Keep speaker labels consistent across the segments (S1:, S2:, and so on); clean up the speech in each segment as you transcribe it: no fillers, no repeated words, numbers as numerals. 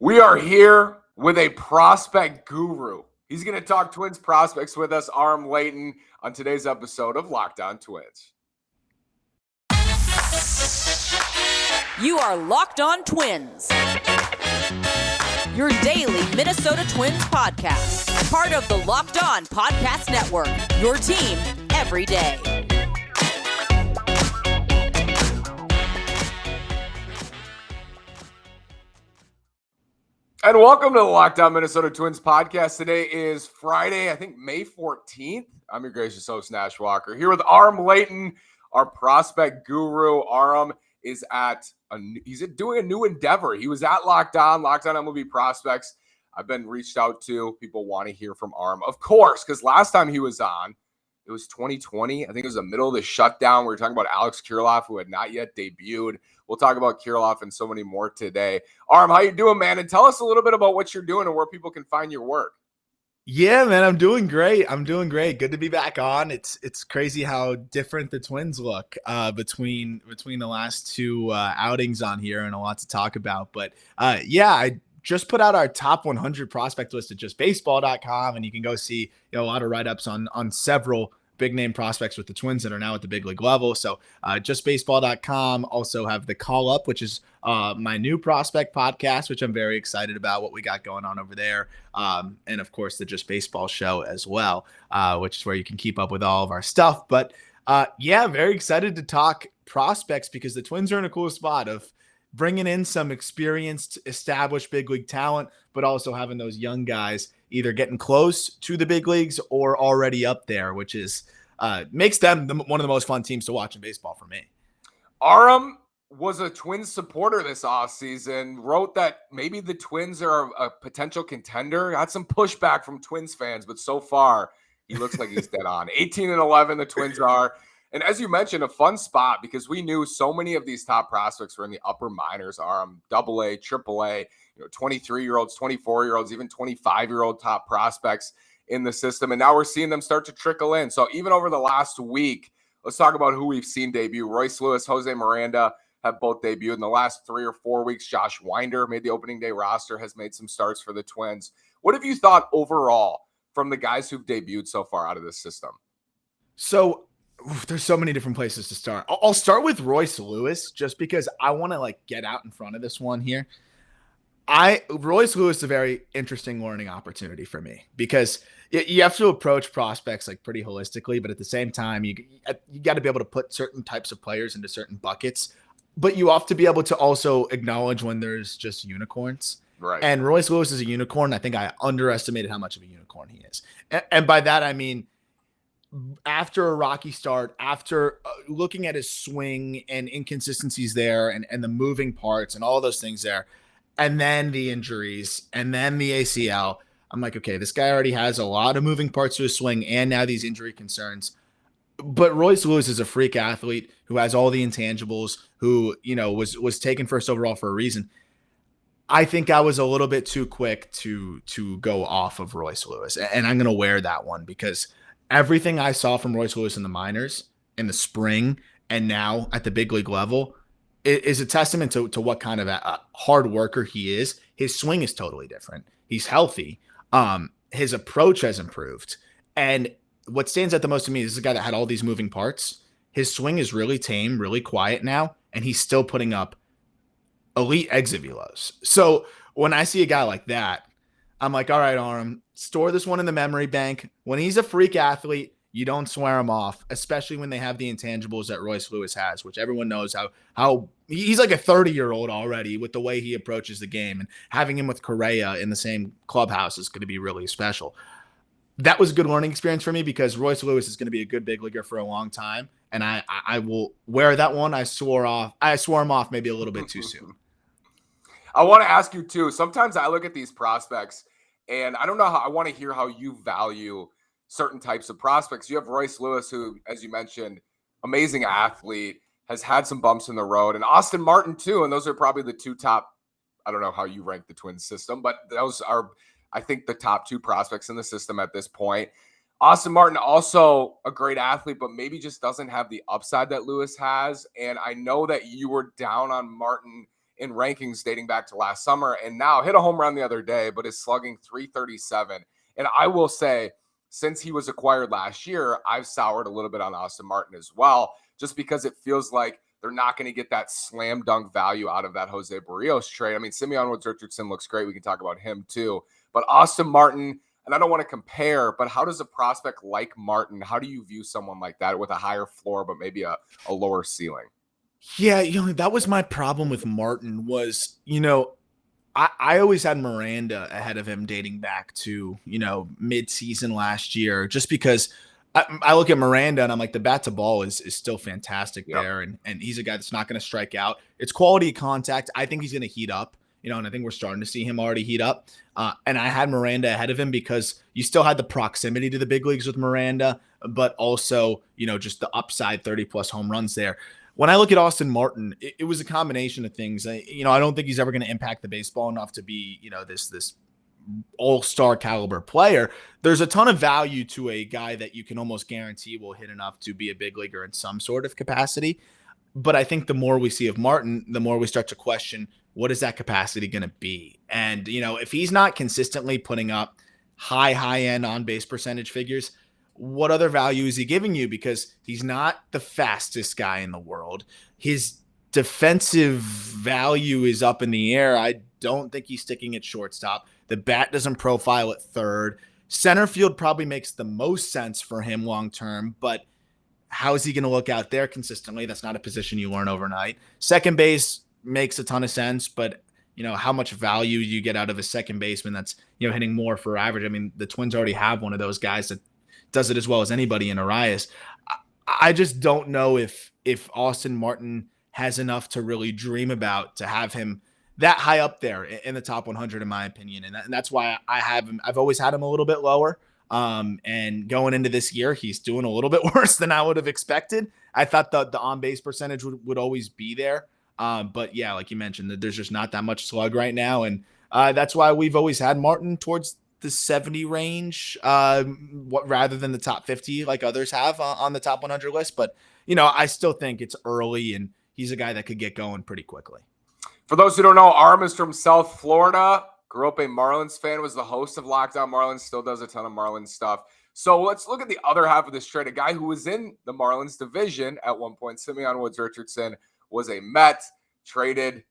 S1: We are here with a prospect guru. He's going to talk Twins prospects with us, Aram Leighton, on today's episode of Locked On Twins.
S2: You are Locked On Twins, your daily Minnesota Twins podcast, part of the Locked On Podcast Network, your team every day.
S1: And welcome to the Locked On Minnesota Twins podcast. Today is Friday, I think May 14th. I'm your gracious host, Nash Walker, here with Aram Leighton, our prospect guru. Aram is he's doing a new endeavor. He was at Locked On MLB Prospects. I've been reached out to. People want to hear from Aram, of course, because last time he was on, it was 2020. I think it was the middle of the shutdown. We were talking about Alex Kirilloff, who had not yet debuted. We'll talk about Kirilloff and so many more today. Aram, how you doing, man? And tell us a little bit about what you're doing and where people can find your work.
S3: Yeah, man, I'm doing great. Good to be back on. It's crazy how different the Twins look between the last two outings on here, and a lot to talk about. But yeah, I just put out our top 100 prospect list at justbaseball.com, and you can go see a lot of write-ups on several big name prospects with the Twins that are now at the big league level. So justbaseball.com. Also have the Call Up, which is my new prospect podcast, which I'm very excited about what we got going on over there. And of course the Just Baseball show as well, which is where you can keep up with all of our stuff. But yeah, very excited to talk prospects because the Twins are in a cool spot of bringing in some experienced, established big league talent, but also having those young guys either getting close to the big leagues or already up there, which is makes them one of the most fun teams to watch in baseball for me.
S1: Aram was a Twins supporter this offseason, wrote that maybe the Twins are a potential contender. Got some pushback from Twins fans, but so far he looks like he's dead on. 18-11 the Twins are. And as you mentioned, a fun spot because we knew so many of these top prospects were in the upper minors, AA, AAA, 23-year-olds, 24-year-olds, even 25-year-old top prospects in the system. And now we're seeing them start to trickle in. So even over the last week, let's talk about who we've seen debut. Royce Lewis, Jose Miranda have both debuted. In the last 3 or 4 weeks, Josh Winder made the opening day roster, has made some starts for the Twins. What have you thought overall from the guys who've debuted so far out of this system?
S3: So there's so many different places to start. I'll start with Royce Lewis just because I want to get out in front of this one here. Royce Lewis is a very interesting learning opportunity for me because you have to approach prospects pretty holistically, but at the same time, you got to be able to put certain types of players into certain buckets, but you have to be able to also acknowledge when there's just unicorns.
S1: Right.
S3: And Royce Lewis is a unicorn. I think I underestimated how much of a unicorn he is. And by that, I mean, after a rocky start, after looking at his swing and inconsistencies there and the moving parts and all those things there, and then the injuries and then the ACL, I'm like, okay, this guy already has a lot of moving parts to his swing and now these injury concerns. But Royce Lewis is a freak athlete who has all the intangibles, who, was taken first overall for a reason. I think I was a little bit too quick to go off of Royce Lewis. And I'm going to wear that one because everything I saw from Royce Lewis in the minors, in the spring, and now at the big league level is a testament to what kind of a hard worker he is. His swing is totally different. He's healthy. His approach has improved. And what stands out the most to me is a guy that had all these moving parts. His swing is really tame, really quiet now, and he's still putting up elite exit velos. So when I see a guy like that, I'm like, all right, Aram, store this one in the memory bank. When he's a freak athlete, you don't swear him off, especially when they have the intangibles that Royce Lewis has, which everyone knows how he's like a 30-year-old already with the way he approaches the game, and having him with Correa in the same clubhouse is going to be really special. That was a good learning experience for me because Royce Lewis is going to be a good big leaguer for a long time, and I will wear that one. I swore him off maybe a little bit too soon.
S1: I want to ask you too. Sometimes I look at these prospects and I don't know I want to hear how you value certain types of prospects. You have Royce Lewis, who, as you mentioned, amazing athlete, has had some bumps in the road, and Austin Martin too. And those are probably the two top, I don't know how you rank the Twins system, but those are, I think, the top two prospects in the system at this point. Austin Martin, also a great athlete, but maybe just doesn't have the upside that Lewis has. And I know that you were down on Martin in rankings dating back to last summer, and now hit a home run the other day, but is slugging .337. And I will say, since he was acquired last year, I've soured a little bit on Austin Martin as well, just because it feels like they're not going to get that slam dunk value out of that Jose Barrios trade. I mean, Simeon Woods-Richardson looks great. We can talk about him too. But Austin Martin, and I don't want to compare, but how does a prospect like Martin, how do you view someone like that with a higher floor but maybe a lower ceiling?
S3: Yeah, that was my problem with Martin was, I always had Miranda ahead of him dating back to, mid-season last year, just because I look at Miranda and I'm like, the bat to ball is still fantastic there. And he's a guy that's not going to strike out. It's quality contact. I think he's going to heat up, and I think we're starting to see him already heat up. And I had Miranda ahead of him because you still had the proximity to the big leagues with Miranda, but also, just the upside 30 plus home runs there. When I look at Austin Martin, it was a combination of things. I don't think he's ever going to impact the baseball enough to be, this all-star caliber player. There's a ton of value to a guy that you can almost guarantee will hit enough to be a big leaguer in some sort of capacity. But I think the more we see of Martin, the more we start to question, what is that capacity going to be? And, if he's not consistently putting up high-end on-base percentage figures, what other value is he giving you? Because he's not the fastest guy in the world. His defensive value is up in the air. I don't think he's sticking at shortstop. The bat doesn't profile at third. Center field probably makes the most sense for him long-term, but how is he going to look out there consistently? That's not a position you learn overnight. Second base makes a ton of sense, but how much value you get out of a second baseman that's, hitting more for average. I mean, the Twins already have one of those guys that does it as well as anybody in Arias. I just don't know if Austin Martin has enough to really dream about to have him that high up there in the top 100, in my opinion. And that's why I have him. I've always had him a little bit lower. And going into this year, he's doing a little bit worse than I would have expected. I thought the on-base percentage would always be there. But yeah, like you mentioned, there's just not that much slug right now. And that's why we've always had Martin towards the 70 range, rather than the top 50 like others have on the top 100 list. But, I still think it's early and he's a guy that could get going pretty quickly.
S1: For those who don't know, Aram is from South Florida, grew up a Marlins fan, was the host of Locked On Marlins, still does a ton of Marlins stuff. So let's look at the other half of this trade. A guy who was in the Marlins division at one point, Simeon Woods-Richardson, was a Met, traded.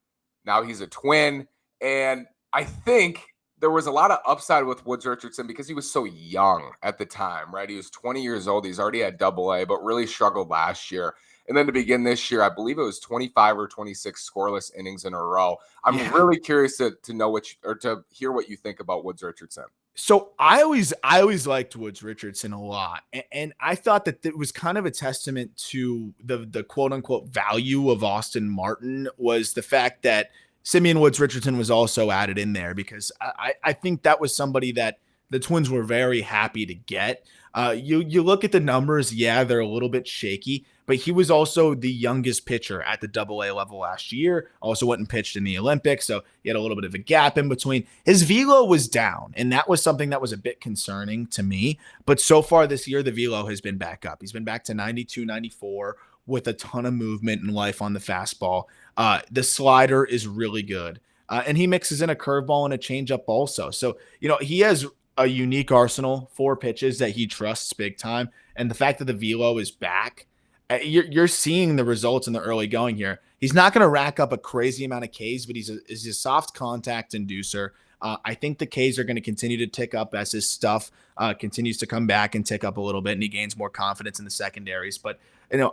S1: Now he's a Twin. And I think there was a lot of upside with Woods-Richardson because he was so young at the time, right? He was 20 years old. He's already at AA, but really struggled last year. And then to begin this year, I believe it was 25 or 26 scoreless innings in a row. I'm really curious to know to hear what you think about Woods-Richardson.
S3: So I always liked Woods-Richardson a lot. And I thought that it was kind of a testament to the quote unquote value of Austin Martin was the fact that Simeon Woods-Richardson was also added in there because I think that was somebody that the Twins were very happy to get. You look at the numbers, they're a little bit shaky, but he was also the youngest pitcher at the AA level last year. Also went and pitched in the Olympics, so he had a little bit of a gap in between. His velo was down, and that was something that was a bit concerning to me. But so far this year, the velo has been back up. He's been back to 92, 94 with a ton of movement and life on the fastball. The slider is really good, and he mixes in a curveball and a changeup also. So, he has a unique arsenal, 4 pitches that he trusts big time. And the fact that the velo is back, you're seeing the results in the early going here. He's not going to rack up a crazy amount of Ks, but he's a soft contact inducer. I think the Ks are going to continue to tick up as his stuff continues to come back and tick up a little bit, and he gains more confidence in the secondaries. But,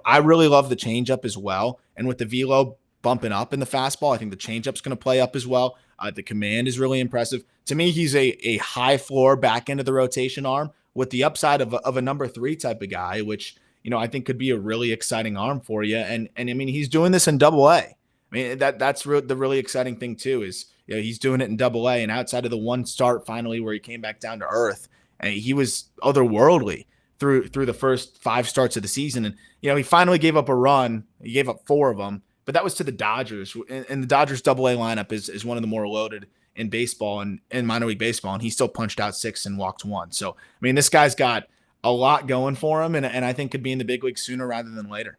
S3: I really love the changeup as well. And with the velo bumping up in the fastball, I think the changeup's going to play up as well. The command is really impressive. To me, he's a high floor back end of the rotation arm with the upside of a number 3 type of guy, which, I think could be a really exciting arm for you. And I mean, he's doing this in AA. I mean, that's the really exciting thing too, is, he's doing it in AA, and outside of the one start finally where he came back down to earth, and he was otherworldly through the first 5 starts of the season. And, he finally gave up a run. He gave up 4 of them, but that was to the Dodgers, and the Dodgers AA lineup is one of the more loaded in baseball and in minor league baseball. And he still punched out 6 and walked 1. So, I mean, this guy's got a lot going for him, and I think could be in the big league sooner rather than later.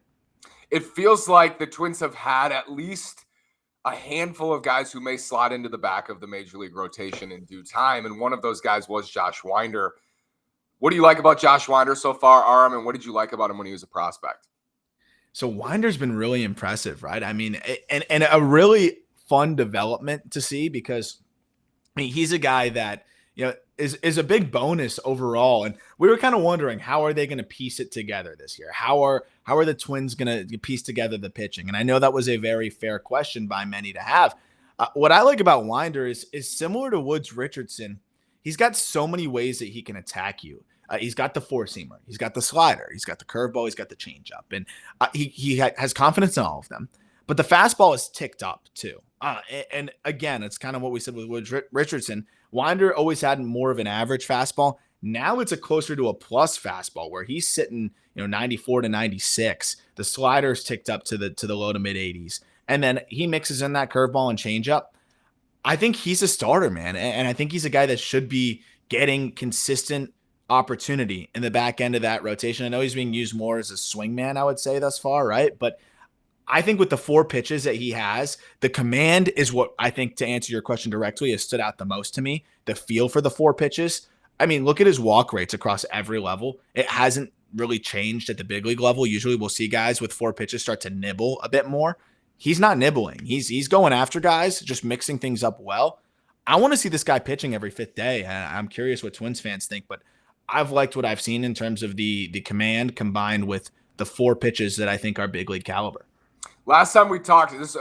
S1: It feels like the Twins have had at least a handful of guys who may slot into the back of the major league rotation in due time. And one of those guys was Josh Winder. What do you like about Josh Winder so far, Aram? And what did you like about him when he was a prospect?
S3: So Winder's been really impressive, right? I mean, and a really fun development to see, because I mean, he's a guy that, is a big bonus overall. And we were kind of wondering, how are they going to piece it together this year? How are the Twins going to piece together the pitching? And I know that was a very fair question by many to have. What I like about Winder is similar to Woods Richardson. He's got so many ways that he can attack you. He's got the four-seamer. He's got the slider. He's got the curveball. He's got the changeup. And he has confidence in all of them. But the fastball is ticked up too. And again, it's kind of what we said with Woods Richardson. Winder always had more of an average fastball. Now it's a closer to a plus fastball where he's sitting, 94 to 96. The slider's ticked up to the low to mid 80s. And then he mixes in that curveball and changeup. I think he's a starter, man. And I think he's a guy that should be getting consistent opportunity in the back end of that rotation. I know he's being used more as a swingman, I would say, thus far, right? But I think with the 4 pitches that he has, the command is what I think, to answer your question directly, has stood out the most to me. The feel for the 4 pitches. I mean, look at his walk rates across every level. It hasn't really changed at the big league level. Usually we'll see guys with 4 pitches start to nibble a bit more. He's not nibbling. He's going after guys, just mixing things up well. I want to see this guy pitching every 5th day. I'm curious what Twins fans think, but I've liked what I've seen in terms of the command combined with the 4 pitches that I think are big league caliber.
S1: Last time we talked, this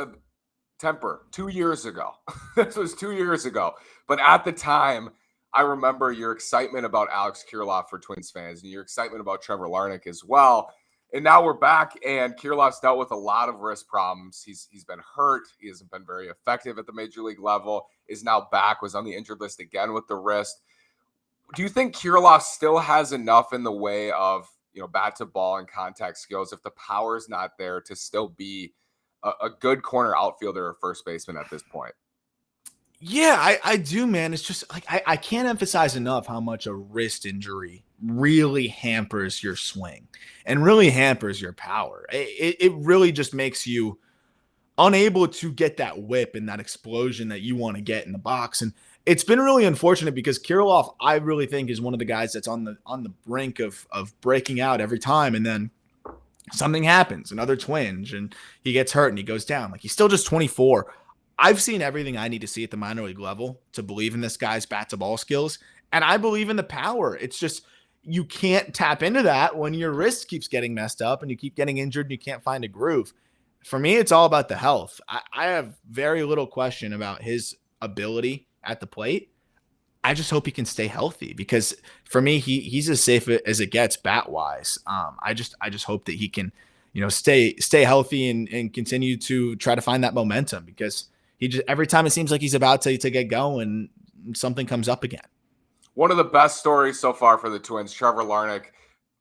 S1: temper, 2 years ago. This was 2 years ago. But at the time, I remember your excitement about Alex Kirilloff for Twins fans and your excitement about Trevor Larnach as well. And now we're back, and Kirilloff's dealt with a lot of wrist problems. He's been hurt. He hasn't been very effective at the major league level, is now back, was on the injured list again with the wrist. Do you think Kirilloff still has enough in the way of, bat to ball and contact skills, if the power's not there, to still be a good corner outfielder or first baseman at this point?
S3: Yeah, I do, man. It's just like, I can't emphasize enough how much a wrist injury really hampers your swing and really hampers your power. It really just makes you unable to get that whip and that explosion that you want to get in the box. And it's been really unfortunate because Kirilloff, I really think, is one of the guys that's on the brink of breaking out every time. And then something happens, another twinge, and he gets hurt and he goes down. Like, he's still just 24. I've seen everything I need to see at the minor league level to believe in this guy's bat to ball skills. And I believe in the power. It's just, you can't tap into that when your wrist keeps getting messed up and you keep getting injured and you can't find a groove. For me, it's all about the health. I have very little question about his ability at the plate. I just hope he can stay healthy, because for me, he's as safe as it gets bat wise. I just hope that he can, stay healthy and continue to try to find that momentum, because he just, every time it seems like he's about to get going, something comes up again.
S1: One of the best stories so far for the Twins, Trevor Larnach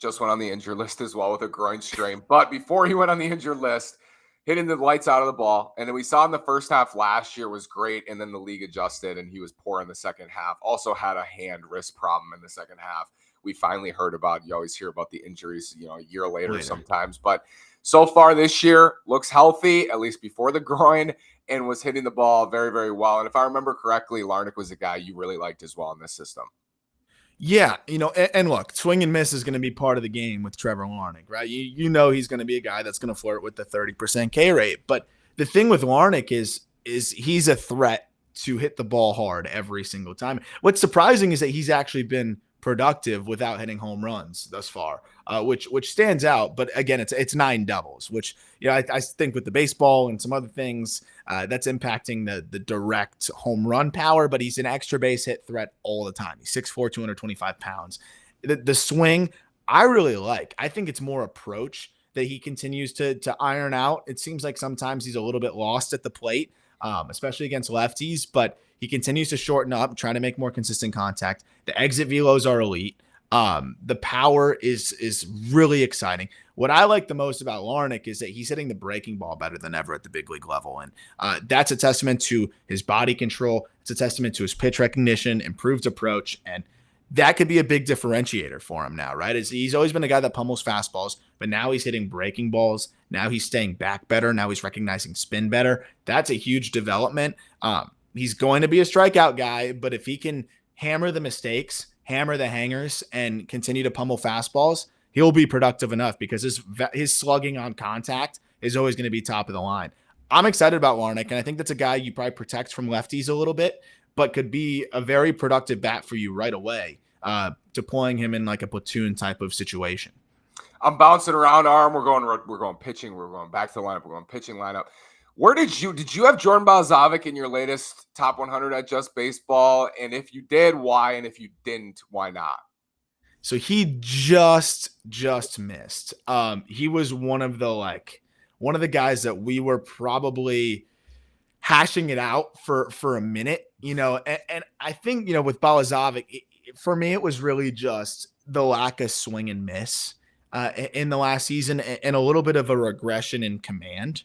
S1: just went on the injured list as well with a groin strain. But before he went on the injured list, hitting the lights out of the ball. And then we saw in the first half last year was great. And then the league adjusted and he was poor in the second half. Also had a hand wrist problem in the second half. We finally heard about, you always hear about the injuries, a year later sometimes. But so far this year, looks healthy, at least before the groin, and was hitting the ball very, very well. And if I remember correctly, Larnach was a guy you really liked as well in this system.
S3: Yeah, and look, swing and miss is going to be part of the game with Trevor Larnach, right? You know he's going to be a guy that's going to flirt with the 30% K rate. But the thing with Larnach is he's a threat to hit the ball hard every single time. What's surprising is that he's actually been productive without hitting home runs thus far, which stands out. But again, it's 9 doubles, which I think with the baseball and some other things that's impacting the direct home run power. But he's an extra base hit threat all the time. He's 6'4", 225 pounds. The swing I really like. I think it's more approach that he continues to iron out. It seems like sometimes he's a little bit lost at the plate, especially against lefties, but he continues to shorten up, trying to make more consistent contact. The exit velos are elite. The power is really exciting. What I like the most about Larnach is that he's hitting the breaking ball better than ever at the big league level. And that's a testament to his body control. It's a testament to his pitch recognition, improved approach. And that could be a big differentiator for him now, right? He's always been a guy that pummels fastballs, but now he's hitting breaking balls. Now he's staying back better. Now he's recognizing spin better. That's a huge development. He's going to be a strikeout guy, but if he can hammer the mistakes, hammer the hangers, and continue to pummel fastballs, he'll be productive enough because his slugging on contact is always going to be top of the line. I'm excited about Larnach, and I think that's a guy you probably protect from lefties a little bit, but could be a very productive bat for you right away, deploying him in like a platoon type of situation.
S1: I'm bouncing around, Aram. We're going pitching. We're going back to the lineup. We're going pitching lineup. Where did you have Jordan Boskovic in your latest top 100 at Just Baseball? And if you did, why? And if you didn't, why not?
S3: So he just missed. He was one of the guys that we were probably hashing it out for a minute, and I think, with Boskovic, for me, it was really just the lack of swing and miss in the last season and a little bit of a regression in command.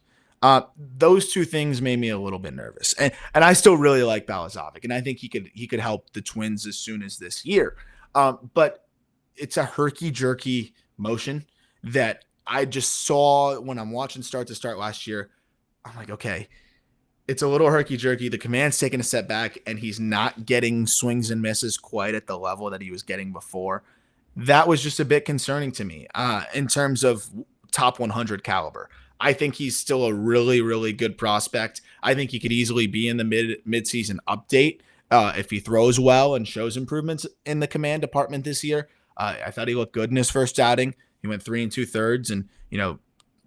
S3: Those two things made me a little bit nervous, and I still really like Boskovic, and I think he could help the Twins as soon as this year. But it's a herky-jerky motion that I just saw when I'm watching start to start last year. I'm like, okay, it's a little herky-jerky. The command's taking a step back, and he's not getting swings and misses quite at the level that he was getting before. That was just a bit concerning to me in terms of top 100 caliber. I think he's still a really, really good prospect. I think he could easily be in the mid-season update if he throws well and shows improvements in the command department this year. I thought he looked good in his first outing. He went 3 2/3, and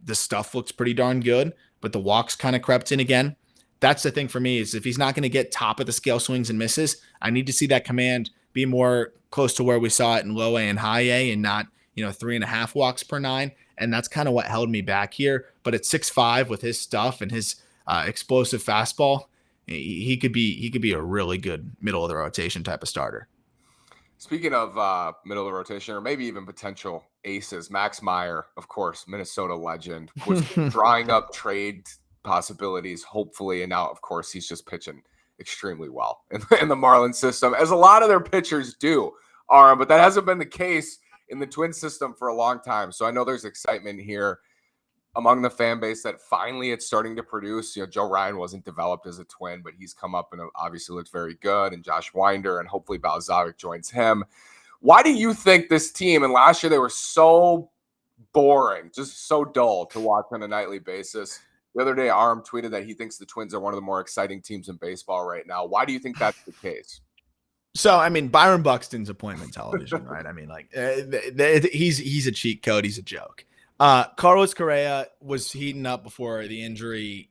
S3: the stuff looks pretty darn good, but the walks kind of crept in again. That's the thing for me, is if he's not going to get top of the scale swings and misses, I need to see that command be more close to where we saw it in low A and high A, and not 3.5 walks per 9. And that's kind of what held me back here. But at 6'5", with his stuff and his explosive fastball, he could be a really good middle of the rotation type of starter.
S1: Speaking of middle of the rotation, or maybe even potential aces, Max Meyer, of course, Minnesota legend, was drawing up trade possibilities, hopefully. And now, of course, he's just pitching extremely well in the Marlins system, as a lot of their pitchers do, but that hasn't been the case in the Twins system for a long time. So I know there's excitement here among the fan base that finally it's starting to produce. Joe Ryan wasn't developed as a Twin, but he's come up and obviously looks very good. And Josh Winder, and hopefully Boskovic joins him. Why do you think this team, and last year they were so boring, just so dull to watch on a nightly basis? The other day, Aram tweeted that he thinks the Twins are one of the more exciting teams in baseball right now. Why do you think that's the case?
S3: So, Byron Buxton's appointment television, right? He's a cheat code. He's a joke. Carlos Correa was heating up before the injury.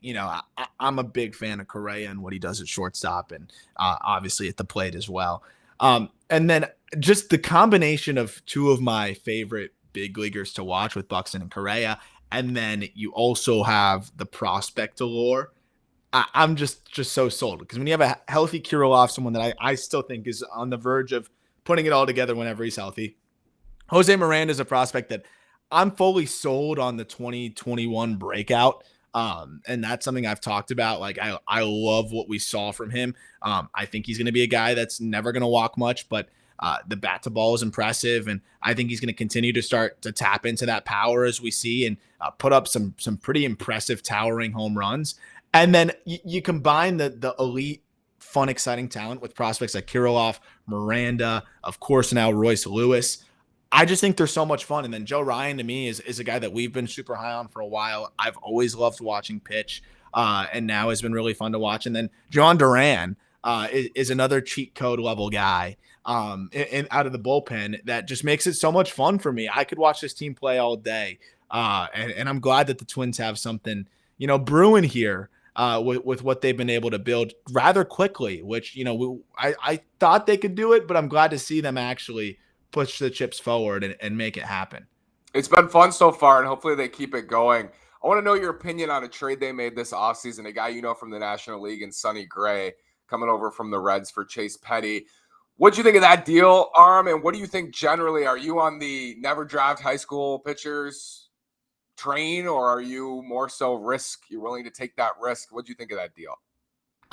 S3: I'm a big fan of Correa and what he does at shortstop, and obviously at the plate as well. And then just the combination of two of my favorite big leaguers to watch with Buxton and Correa, and then you also have the prospect allure. I'm just so sold, because when you have a healthy Kirilloff, someone that I still think is on the verge of putting it all together whenever he's healthy. Jose Miranda is a prospect that I'm fully sold on the 2021 breakout. And that's something I've talked about. Like, I love what we saw from him. I think he's going to be a guy that's never going to walk much, but the bat to ball is impressive. And I think he's going to continue to start to tap into that power as we see, and put up some pretty impressive towering home runs. And then you combine the elite, fun, exciting talent with prospects like Kirilloff, Miranda, of course, now Royce Lewis. I just think they're so much fun. And then Joe Ryan, to me, is a guy that we've been super high on for a while. I've always loved watching pitch, and now has been really fun to watch. And then John Duran is another cheat code level guy out of the bullpen that just makes it so much fun for me. I could watch this team play all day, and I'm glad that the Twins have something brewing here. With what they've been able to build rather quickly, which, I thought they could do it, but I'm glad to see them actually push the chips forward and make it happen.
S1: It's been fun so far, and hopefully they keep it going. I want to know your opinion on a trade they made this offseason, a guy from the National League, in Sonny Gray, coming over from the Reds for Chase Petty. What'd you think of that deal, Aram? And what do you think generally? Are you on the never draft high school pitchers train, or are you more so you're willing to take that risk? What do you think of that deal?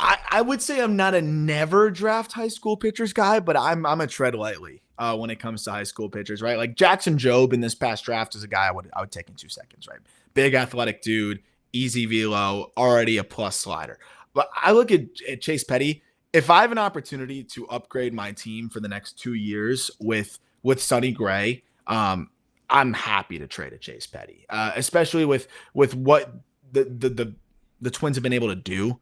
S3: I would say I'm not a never draft high school pitchers guy, but I'm a tread lightly when it comes to high school pitchers, right? Like Jackson Jobe in this past draft is a guy I would take in 2 seconds, right? Big athletic dude, easy velo, already a plus slider. But I look at Chase Petty. If I have an opportunity to upgrade my team for the next 2 years with Sonny Gray, I'm happy to trade a Chase Petty, especially with what the Twins have been able to do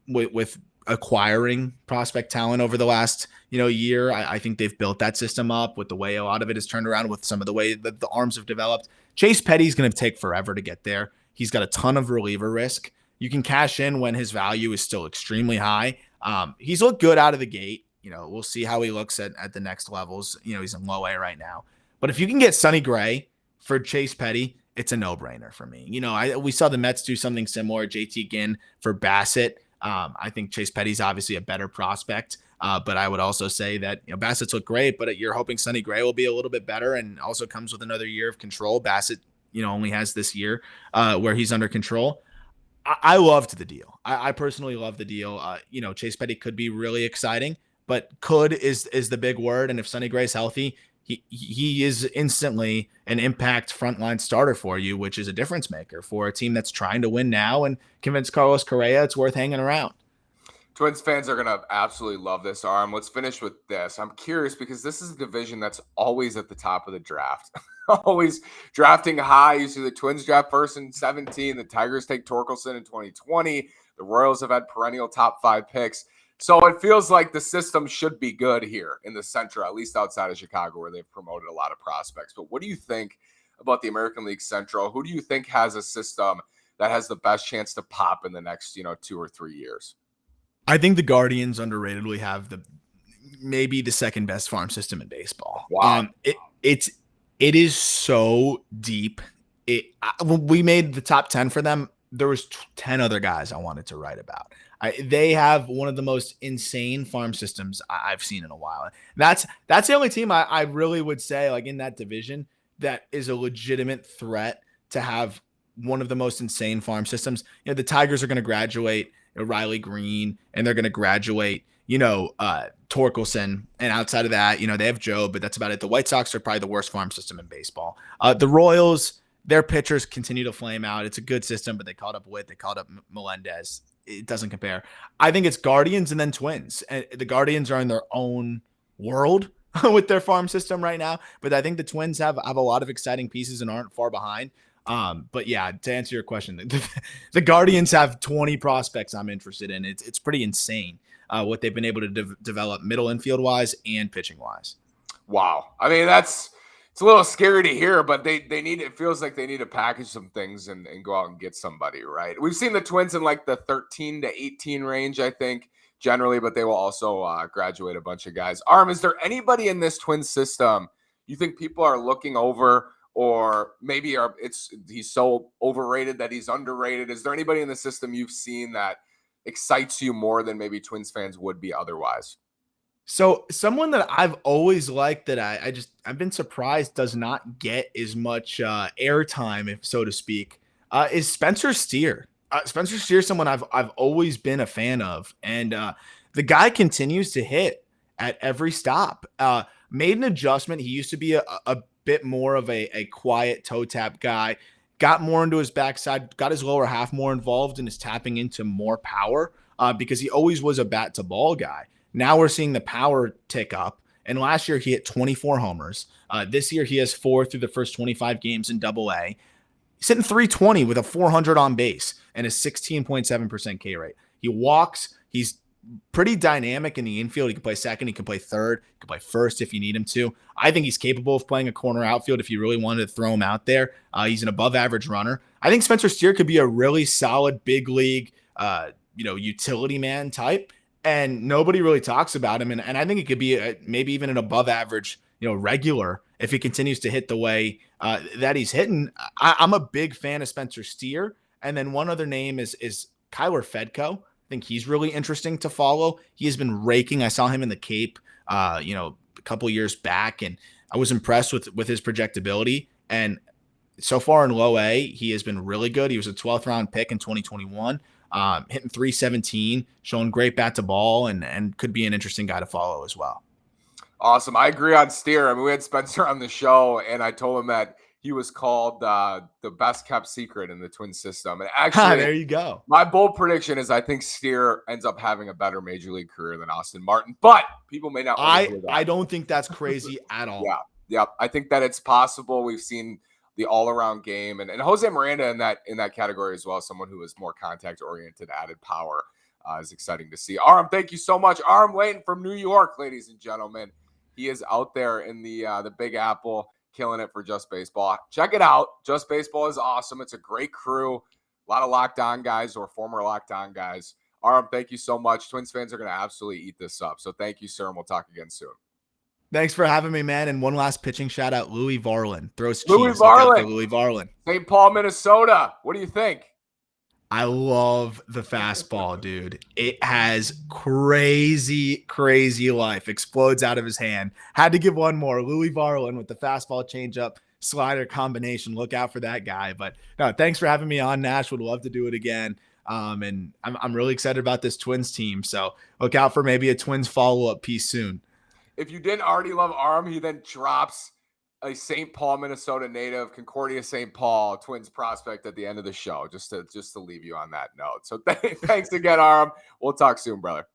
S3: with acquiring prospect talent over the last year. I think they've built that system up with the way a lot of it is turned around with some of the way that the arms have developed. Chase Petty's going to take forever to get there. He's got a ton of reliever risk. You can cash in when his value is still extremely high. He's looked good out of the gate. We'll see how he looks at the next levels. He's in low A right now. But if you can get Sonny Gray for Chase Petty, it's a no-brainer for me. We saw the Mets do something similar. JT Ginn for Bassett. I think Chase Petty's obviously a better prospect. But I would also say that Bassett's look great, but you're hoping Sonny Gray will be a little bit better and also comes with another year of control. Bassett, only has this year where he's under control. I loved the deal. I personally love the deal. Chase Petty could be really exciting, but could is the big word. And if Sonny Gray's healthy, he is instantly an impact frontline starter for you, which is a difference maker for a team that's trying to win now and convince Carlos Correa it's worth hanging around.
S1: Twins fans are going to absolutely love this, Aram. Let's finish with this. I'm curious because this is a division that's always at the top of the draft. Always drafting high. You see the Twins draft first in 2017. The Tigers take Torkelson in 2020. The Royals have had perennial top 5 picks. So it feels like the system should be good here in the Central, at least outside of Chicago, where they've promoted a lot of prospects. But what do you think about the American League Central? Who do you think has a system that has the best chance to pop in the next, 2 or 3 years?
S3: I think the Guardians underratedly have maybe the second best farm system in baseball.
S1: Wow.
S3: It is so deep. When we made the top 10 for them, there was 10 other guys I wanted to write about. They have one of the most insane farm systems I've seen in a while. That's the only team I really would say, like in that division, that is a legitimate threat to have one of the most insane farm systems. The Tigers are going to graduate Riley Green, and they're going to graduate, Torkelson. And outside of that, they have Joe, but that's about it. The White Sox are probably the worst farm system in baseball. The Royals, their pitchers continue to flame out. It's a good system, but they called up Witt. They called up Melendez. It doesn't compare. I think it's Guardians and then Twins. And the Guardians are in their own world with their farm system right now. But I think the Twins have a lot of exciting pieces and aren't far behind. But yeah, to answer your question, the Guardians have 20 prospects I'm interested in. It's pretty insane what they've been able to develop middle infield wise and pitching wise.
S1: Wow. I mean, it's a little scary to hear, but it feels like they need to package some things and go out and get somebody, right? We've seen the Twins in like the 13 to 18 range, I think, generally, but they will also graduate a bunch of guys. Aram, is there anybody in this Twins system you think people are looking over, or maybe he's so overrated that he's underrated? Is there anybody in the system you've seen that excites you more than maybe Twins fans would be otherwise?
S3: So someone that I've always liked that I've been surprised does not get as much airtime, if so to speak, is Spencer Steer. Spencer Steer is someone I've always been a fan of, and the guy continues to hit at every stop. Made an adjustment. He used to be a bit more of a quiet toe tap guy, got more into his backside, got his lower half more involved and is tapping into more power because he always was a bat to ball guy. Now we're seeing the power tick up. And last year he hit 24 homers. This year he has 4 through the first 25 games in Double-A. He's hitting 320 with a 400 on base and a 16.7% K rate. He walks. He's pretty dynamic in the infield. He can play second. He can play third. He can play first if you need him to. I think he's capable of playing a corner outfield if you really wanted to throw him out there. He's an above average runner. I think Spencer Steer could be a really solid big league, utility man type. And nobody really talks about him. And I think it could be maybe even an above average, regular if he continues to hit the way that he's hitting. I'm a big fan of Spencer Steer. And then one other name is Kyler Fedko. I think he's really interesting to follow. He has been raking. I saw him in the Cape, a couple years back, and I was impressed with his projectability. And so far in low A, he has been really good. He was a 12th round pick in 2021. hitting 317, showing great bat to ball, and could be an interesting guy to follow as well.
S1: Awesome. I agree on Steer. I mean, we had Spencer on the show, and I told him that he was called the best kept secret in the Twins system. And actually,
S3: there you go.
S1: My bold prediction is I think Steer ends up having a better major league career than Austin Martin, but people may not.
S3: I don't think that's crazy at all.
S1: Yeah. I think that it's possible. We've seen the all-around game, and Jose Miranda in that category as well. Someone who is more contact-oriented, added power is exciting to see. Aram, thank you so much. Aram Leighton from New York, ladies and gentlemen. He is out there in the Big Apple, killing it for Just Baseball. Check it out. Just Baseball is awesome. It's a great crew. A lot of Locked On guys or former Locked On guys. Aram, thank you so much. Twins fans are going to absolutely eat this up. So thank you, sir, and we'll talk again soon.
S3: Thanks for having me, man. And one last pitching shout out, Louis Varlin. Throws
S1: Louis
S3: cheese.
S1: Varlin.
S3: Louis Varlin.
S1: St. Paul, Minnesota. What do you think?
S3: I love the fastball, dude. It has crazy life. Explodes out of his hand. Had to give one more. Louis Varlin with the fastball changeup slider combination. Look out for that guy. But no, thanks for having me on, Nash. Would love to do it again. And I'm really excited about this Twins team. So look out for maybe a Twins follow-up piece soon.
S1: If you didn't already love Aram, he then drops a St. Paul, Minnesota native, Concordia St. Paul Twins prospect at the end of the show, just to leave you on that note. So thanks again, Aram. We'll talk soon, brother.